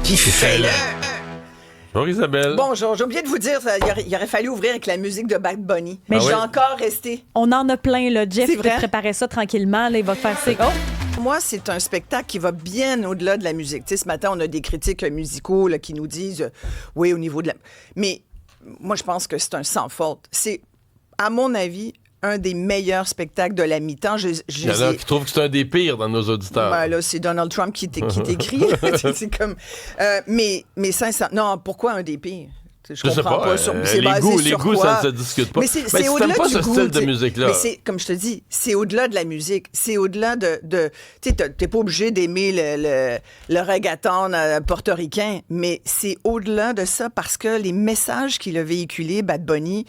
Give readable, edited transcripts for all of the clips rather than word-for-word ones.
qui fait le... Bonjour Isabelle. Bonjour, j'ai oublié de vous dire, il aurait fallu ouvrir avec la musique de Bad Bunny. Mais Mais j'ai oui? encore resté. On en a plein, là. Jeff, C'est il peut vrai? préparer ça tranquillement. Là, il va faire ses... Oh! Moi, c'est un spectacle qui va bien au-delà de la musique. Tu sais, ce matin, on a des critiques musicaux là, qui nous disent, oui, au niveau de la... Mais moi, je pense que c'est un sans faute. C'est, à mon avis, un des meilleurs spectacles de la mi-temps. Il y en a qui trouvent que c'est un des pires dans nos auditeurs. Ben là, c'est Donald Trump qui t'écrit. c'est comme... mais sincèrement... Non, pourquoi un des pires? Je sais comprends pas. C'est basé les sur goûts, quoi? ça ne se discute pas. Mais si c'est au-delà t'aimes pas du ce goût, style de musique-là. Mais c'est, comme je te dis, c'est au-delà de la musique. C'est au-delà de tu sais, t'es pas obligé d'aimer le reggaeton portoricain, mais c'est au-delà de ça parce que les messages qu'il a véhiculés, Bad Bunny,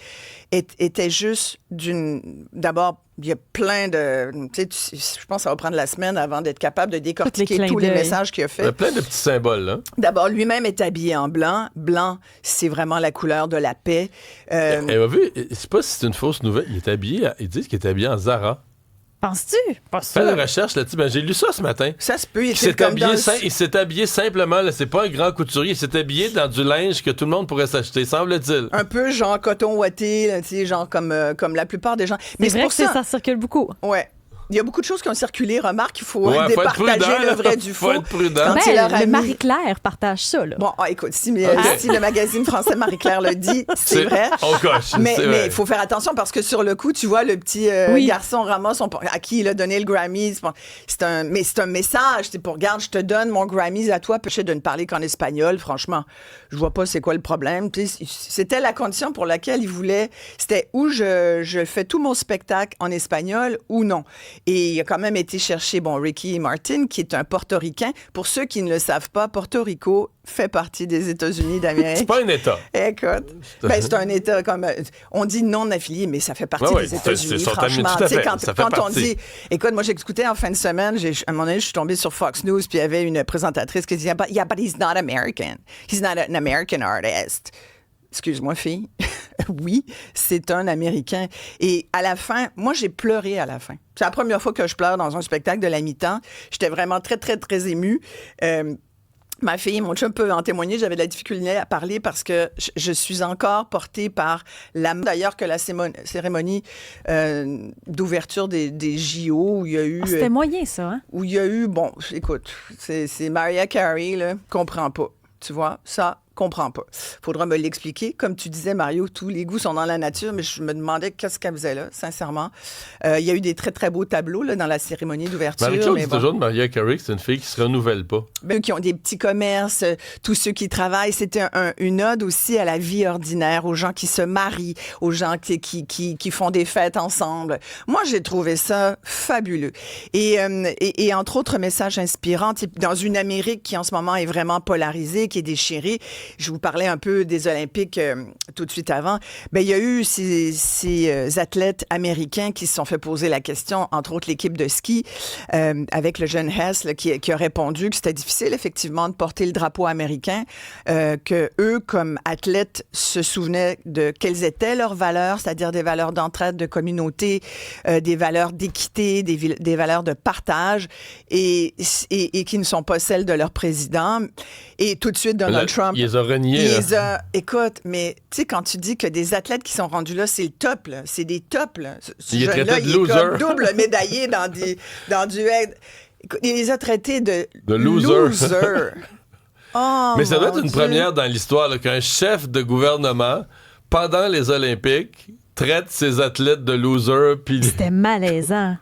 étaient juste d'abord, il y a plein de... Tu sais, je pense que ça va prendre la semaine avant d'être capable de décortiquer tous les messages qu'il a fait. Il y a plein de petits symboles, là. D'abord, lui-même est habillé en blanc. Blanc, c'est vraiment la couleur de la paix. Elle m'a vu, je sais pas si c'est une fausse nouvelle, ils disent qu'il est habillé en Zara. Penses-tu? Pas Fais sûr. la recherche là-dessus. Ben, j'ai lu ça ce matin. Ça se peut. Il s'est habillé simplement, là, c'est pas un grand couturier, il s'est habillé dans du linge que tout le monde pourrait s'acheter, semble-t-il. Un peu genre coton ouaté, là, tu sais, genre comme la plupart des gens. Mais C'est vrai pour que ça circule beaucoup. Ouais. Il y a beaucoup de choses qui ont circulé. Remarque, il faut être départager prudent, le vrai du faux. Faut être prudent. Quand il leur a Le mis- Marie-Claire partage ça, là. Bon, écoute, si le magazine français Marie-Claire le dit, c'est vrai. On coche. Mais c'est vrai. il faut faire attention parce que sur le coup, tu vois, le petit Oui. garçon Ramos, à qui il a donné le Grammy, c'est un message. C'est pour, regarde, je te donne mon Grammy à toi, péché de ne parler qu'en espagnol. Franchement, je vois pas c'est quoi le problème. Tu sais, c'était la condition pour laquelle il voulait. C'était où je fais tout mon spectacle en espagnol ou non. Et il a quand même été chercher, Ricky Martin, qui est un Portoricain. Pour ceux qui ne le savent pas, Porto Rico fait partie des États-Unis d'Amérique. C'est pas un État. Écoute, c'est un État comme... On dit non affilié, mais ça fait partie des États-Unis, tout franchement. à fait, Quand ça fait on partie. dit... Écoute, moi, j'écoutais en fin de semaine, à un moment donné, je suis tombée sur Fox News, puis il y avait une présentatrice qui disait « Yeah, but he's not American. He's not an American artist. » Excuse-moi, fille. Oui, c'est un Américain. Et à la fin, moi, j'ai pleuré à la fin. C'est la première fois que je pleure dans un spectacle de la mi-temps. J'étais vraiment très, très, très émue. Ma fille, mon chum peut en témoigner, j'avais de la difficulté à parler parce que je suis encore portée par d'ailleurs que la cérémonie d'ouverture des JO où il y a eu... C'était moyen, ça, hein? Où il y a eu, écoute, c'est Mariah Carey, là, comprends pas. Tu vois, ça, comprends pas. Faudra me l'expliquer. Comme tu disais, Mario, tous les goûts sont dans la nature, mais je me demandais qu'est-ce qu'elle faisait là, sincèrement. Il y a eu des très, très beaux tableaux là, dans la cérémonie d'ouverture. Marie-Claude dit toujours de Mariah Carey que c'est une fille qui se renouvelle pas. Eux qui ont des petits commerces, tous ceux qui travaillent, c'était une ode aussi à la vie ordinaire, aux gens qui se marient, aux gens qui font des fêtes ensemble. Moi, j'ai trouvé ça fabuleux. Et entre autres messages inspirants, dans une Amérique qui en ce moment est vraiment polarisée, qui est déchirée. Je vous parlais un peu des Olympiques tout de suite avant. Il y a eu ces athlètes américains qui se sont fait poser la question, entre autres l'équipe de ski, avec le jeune Hess là, qui a répondu que c'était difficile effectivement de porter le drapeau américain, que eux, comme athlètes, se souvenaient de quelles étaient leurs valeurs, c'est-à-dire des valeurs d'entraide, de communauté, des valeurs d'équité, des valeurs de partage, et qui ne sont pas celles de leur président. Et tout de suite, Donald Trump... Il les a reniés. Écoute, mais tu sais, quand tu dis que des athlètes qui sont rendus là, c'est le top, là. C'est des tops, là. Il est traité de il loser. est comme double médaillé dans du... Écoute, il les a traités de loser. Oh, mais ça doit être mon une Dieu. première dans l'histoire là, qu'un chef de gouvernement, pendant les Olympiques, traite ses athlètes de losers. Puis... C'était malaisant.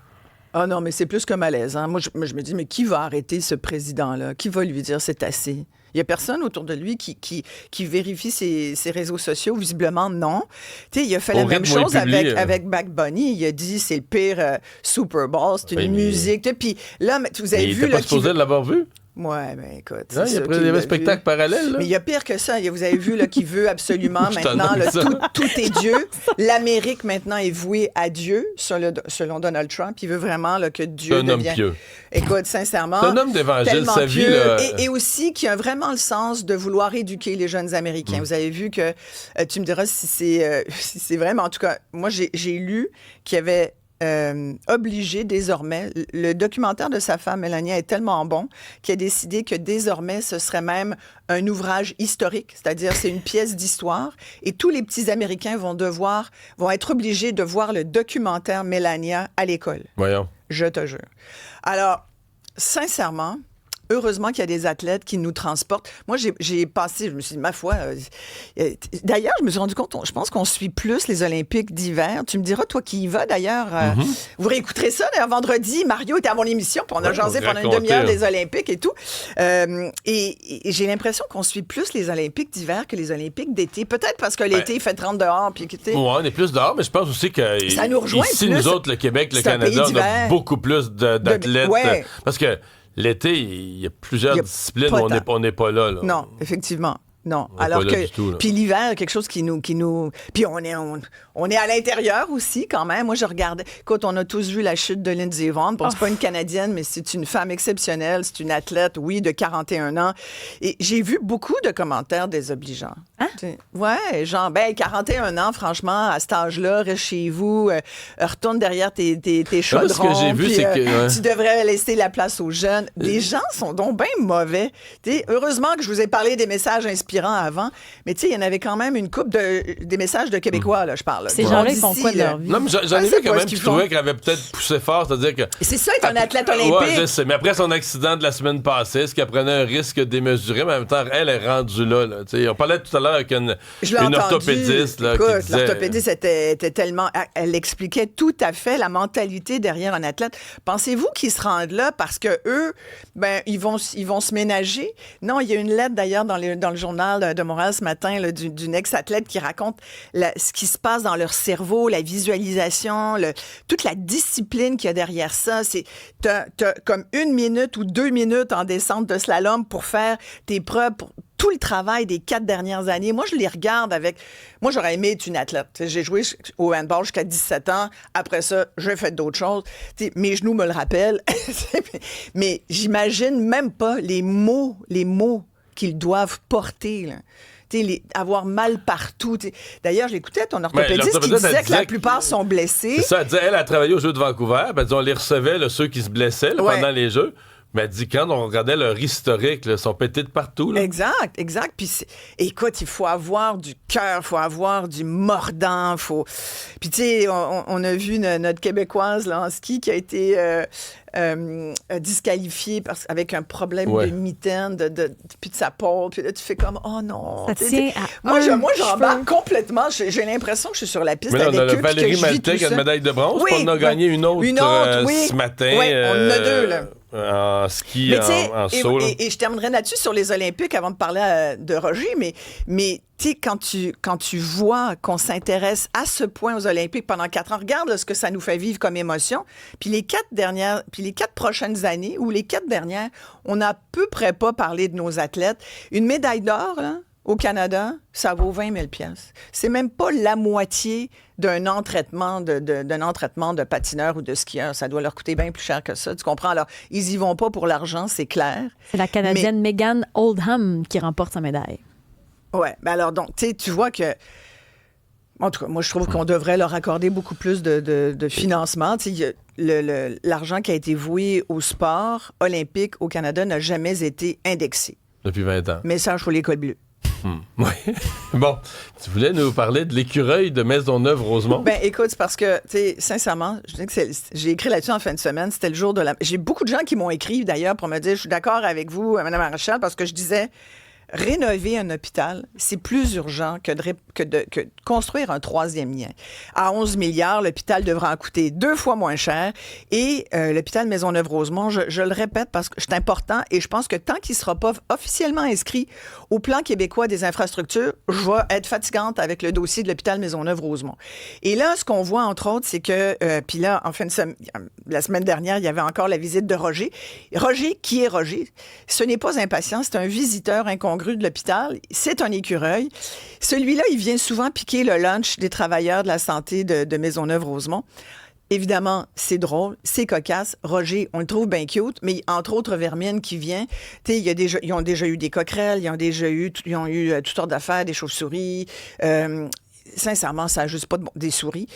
Ah non, mais c'est plus que malaisant. Moi, je me dis, mais qui va arrêter ce président-là? Qui va lui dire c'est assez? Il n'y a personne autour de lui qui vérifie ses réseaux sociaux. Visiblement, non. Tu sais, il a fait la même chose avec Bad Bunny. Il a dit c'est le pire Super Bowl, c'est une musique. Puis là, vous avez vu... Il n'était pas supposé de l'avoir vu? Ouais, ben écoute. Non, il y a un spectacle parallèle. Là. Mais il y a pire que ça. Vous avez vu là, qu'il veut absolument maintenant, là, tout est Dieu. L'Amérique maintenant est vouée à Dieu, selon Donald Trump. Il veut vraiment là, que Dieu devienne... C'est un homme pieux. Écoute, sincèrement... C'est un homme d'évangile, sa vie. Là... Et aussi qui a vraiment le sens de vouloir éduquer les jeunes Américains. Vous avez vu que... tu me diras si c'est vrai, mais en tout cas, moi, j'ai lu qu'il y avait obligé désormais, le documentaire de sa femme, Melania, est tellement bon qu'il a décidé que désormais, ce serait même un ouvrage historique, c'est-à-dire c'est une pièce d'histoire et tous les petits Américains vont être obligés de voir le documentaire Melania à l'école. Voyons. Je te jure. Alors, sincèrement, heureusement qu'il y a des athlètes qui nous transportent. Moi, j'ai passé, je me suis dit, ma foi... d'ailleurs, je me suis rendu compte, je pense qu'on suit plus les Olympiques d'hiver. Tu me diras, toi qui y vas, d'ailleurs, vous réécouterez ça. D'ailleurs, vendredi, Mario était à mon émission, puis on a jasé pendant une demi-heure des Olympiques et tout. Et j'ai l'impression qu'on suit plus les Olympiques d'hiver que les Olympiques d'été. Peut-être parce que l'été, il fait 30 dehors. Puis, on est plus dehors, mais je pense aussi que ça nous rejoint ici, plus. nous autres, le Québec, le Canada, on a beaucoup plus d'athlètes. Parce que l'été, il y a plusieurs disciplines où on n'est pas là. Non, effectivement. Non, alors que puis l'hiver, quelque chose qui nous puis on est à l'intérieur aussi quand même. Moi je regardais, écoute, on a tous vu la chute de Lindsey Vonn. Bon, c'est pas une Canadienne, mais c'est une femme exceptionnelle, c'est une athlète, oui, de 41 ans. Et j'ai vu beaucoup de commentaires désobligeants. Hein? Ouais, genre 41 ans, franchement, à cet âge-là, reste chez vous, retourne derrière tes chaudrons. Ce que j'ai vu, c'est que tu devrais laisser la place aux jeunes. Les gens sont donc bien mauvais. Heureusement que je vous ai parlé des messages inspirants avant, mais tu sais, il y en avait quand même une couple des messages de Québécois, là, je parle. Ces gens-là, ils font quoi de leur vie? Non, mais j'en ai vu quand même qui trouvaient qu'elle avait peut-être poussé fort, c'est-à-dire que... C'est ça, être un athlète olympique. Ouais, je sais, mais après son accident de la semaine passée, est-ce qu'elle prenait un risque démesuré, mais en même temps, elle est rendue là. On parlait tout à l'heure avec une orthopédiste. Là, écoute, qui disait... l'orthopédiste était tellement... Elle expliquait tout à fait la mentalité derrière un athlète. Pensez-vous qu'ils se rendent là parce que eux, ils vont se ménager? Non, il y a une lettre d'ailleurs dans le journal de Montréal ce matin là, d'une ex-athlète qui raconte ce qui se passe dans leur cerveau, la visualisation, toute la discipline qu'il y a derrière ça. T'as comme 1 minute ou 2 minutes en descente de slalom pour faire tes preuves, pour tout le travail des 4 dernières années. Moi, je les regarde avec... Moi, j'aurais aimé être une athlète. J'ai joué au handball jusqu'à 17 ans. Après ça, j'ai fait d'autres choses. Mes genoux me le rappellent. Mais j'imagine même pas les mots qu'ils doivent porter, là. Avoir mal partout. D'ailleurs, j'écoutais ton orthopédiste qui disait que la plupart sont blessés. C'est ça, elle a travaillé aux Jeux de Vancouver. Elle dit, on les recevait, là, ceux qui se blessaient pendant les Jeux. Mais elle dit, quand on regardait leur historique, là, ils sont pétés de partout. Là. Exact. Puis, écoute, il faut avoir du cœur, il faut avoir du mordant. Puis, tu sais, on a vu notre Québécoise là, en ski qui a été disqualifiée avec un problème de mitaine, puis de sa peau. Puis là, tu fais comme, oh non. Ça tient moi, j'embarque complètement. J'ai l'impression que je suis sur la piste avec eux. On a Valérie Maltais qui a une médaille de bronze. Oui, on a gagné une autre ce matin. Oui, on en a 2, là. En ski, en saut. Et je terminerai là-dessus sur les Olympiques avant de parler de Roger, mais tu sais, quand tu vois qu'on s'intéresse à ce point aux Olympiques pendant 4 ans, regarde là, ce que ça nous fait vivre comme émotion. Puis les 4 prochaines années, ou les 4 dernières, on n'a à peu près pas parlé de nos athlètes. Une médaille d'or, là, au Canada, ça vaut 20 000 $. C'est même pas la moitié d'un entraînement de patineur ou de skieur. Ça doit leur coûter bien plus cher que ça. Tu comprends? Alors, ils y vont pas pour l'argent, c'est clair. C'est la Canadienne Megan Oldham qui remporte sa médaille. Oui. Ben alors, donc, tu vois que... En tout cas, moi, je trouve qu'on devrait leur accorder beaucoup plus de financement. L'argent qui a été voué au sport olympique au Canada n'a jamais été indexé. Depuis 20 ans. Message pour l'école bleue. Oui. Bon, tu voulais nous parler de l'écureuil de Maisonneuve-Rosemont? Ben écoute, c'est parce que, tu sais, sincèrement, je dis que j'ai écrit là-dessus en fin de semaine. C'était le jour de la... J'ai beaucoup de gens qui m'ont écrit, d'ailleurs, pour me dire, je suis d'accord avec vous, Mme Maréchal, parce que je disais... Rénover un hôpital, c'est plus urgent que de construire un 3e lien. À 11 milliards, l'hôpital devra en coûter 2 fois moins cher. Et l'hôpital Maisonneuve-Rosemont, je le répète parce que c'est important et je pense que tant qu'il ne sera pas officiellement inscrit au plan québécois des infrastructures, je vais être fatigante avec le dossier de l'hôpital Maisonneuve-Rosemont. Et là, ce qu'on voit, entre autres, c'est que, puis là, en fin de la semaine dernière, il y avait encore la visite de Roger. Roger, qui est Roger? Ce n'est pas un patient, c'est un visiteur incongru de l'hôpital. C'est un écureuil. Celui-là, il vient souvent piquer le lunch des travailleurs de la santé de Maisonneuve-Rosemont. Évidemment, c'est drôle, c'est cocasse. Roger, on le trouve bien cute, mais entre autres, Vermine qui vient, tu sais, ils ont déjà eu des coquerelles, ils ont eu toutes sortes d'affaires, des chauves-souris. sincèrement, ça n'a juste pas des souris.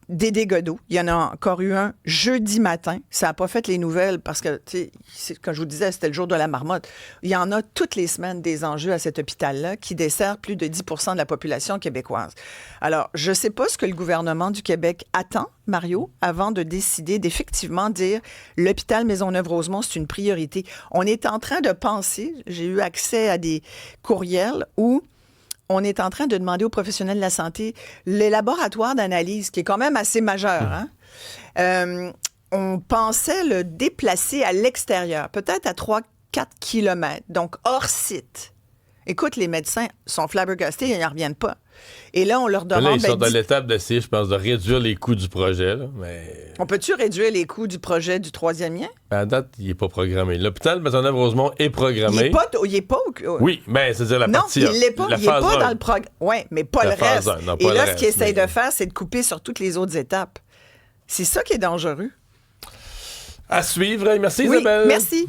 Dédé Godot, il y en a encore eu un jeudi matin. Ça n'a pas fait les nouvelles parce que, tu sais, comme je vous disais, c'était le jour de la marmotte. Il y en a toutes les semaines des enjeux à cet hôpital-là qui dessert plus de 10 % de la population québécoise. Alors, je ne sais pas ce que le gouvernement du Québec attend, Mario, avant de décider d'effectivement dire l'hôpital Maisonneuve-Rosemont, c'est une priorité. On est en train de penser, j'ai eu accès à des courriels où on est en train de demander aux professionnels de la santé les laboratoires d'analyse, qui est quand même assez majeur. Hein? On pensait le déplacer à l'extérieur, peut-être à 3-4 kilomètres, donc hors site. Écoute, les médecins sont flabbergastés, ils n'y reviennent pas. Et là, on leur demande... Là, ils sont dans l'étape d'essayer, je pense, de réduire les coûts du projet. Là, mais... On peut-tu réduire les coûts du projet du 3e lien? À date, il n'est pas programmé. L'hôpital Maisonneuve-Rosemont est programmé. Il n'est pas... Oui, mais c'est-à-dire la partie... Non, il n'est pas, dans le programme. Oui, mais pas le reste. Et là, ce qu'ils essayent de faire, c'est de couper sur toutes les autres étapes. C'est ça qui est dangereux. À suivre. Merci, oui, Isabelle. Merci.